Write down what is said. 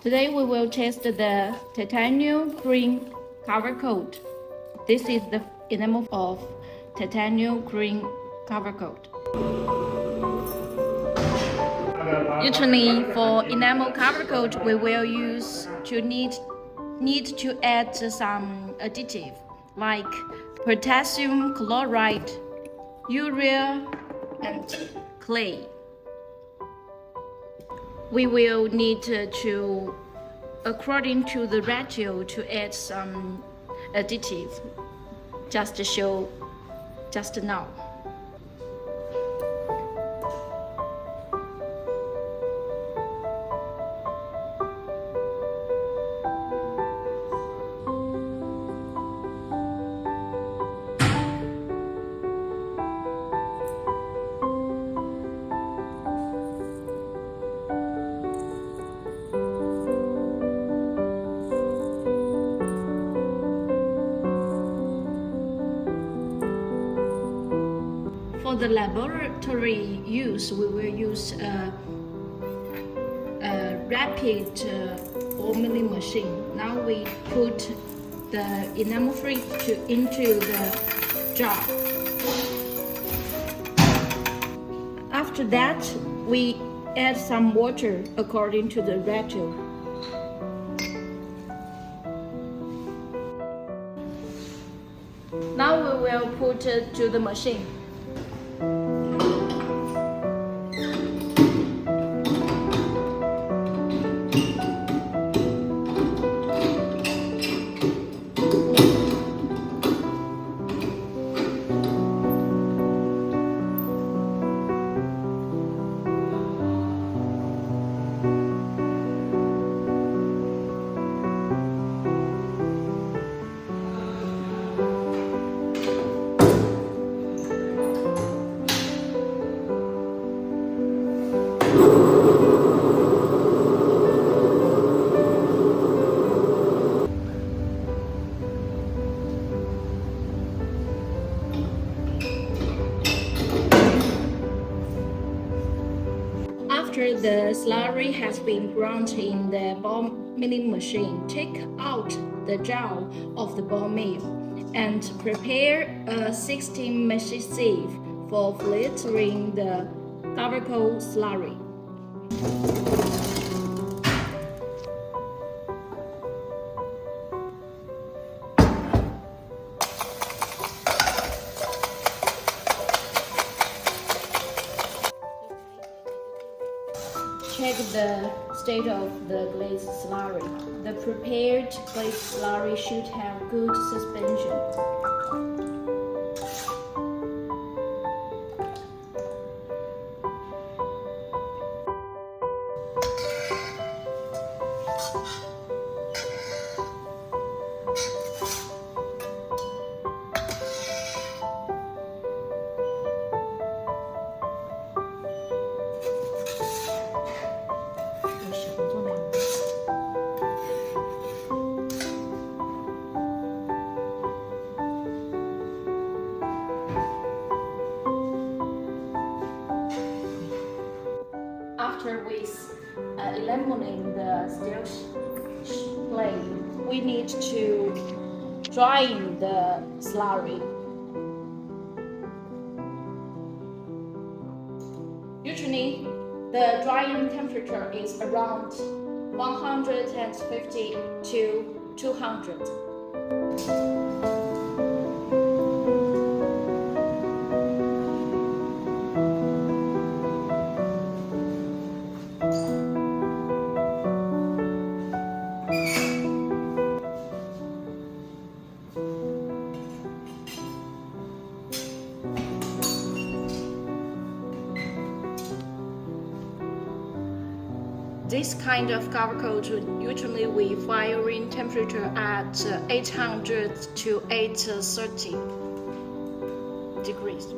Today we will test the titanium green cover coat. This is the enamel of titanium green cover coat. Usually for enamel cover coat we will need to add some additive like potassium chloride, urea and clay. We will need to, according to the ratio, to add some additive, just to show just now. For the laboratory use, we will use a rapid ball milling machine. Now we put the enamel frit into the jar. After that, we add some water according to the ratio. Now we will put it to the machine. After the slurry has been ground in the ball milling machine, take out the gel of the ball mill and prepare a 16 mesh sieve for filtering the cover coat slurry. Check the state of the glazed slurry. The prepared glazed slurry should have good suspension. After we enameling the steel plate, we need to dry the slurry. Usually, the drying temperature is around 150 to 200. This kind of cover coat usually we firing temperature at 800 to 830 degrees.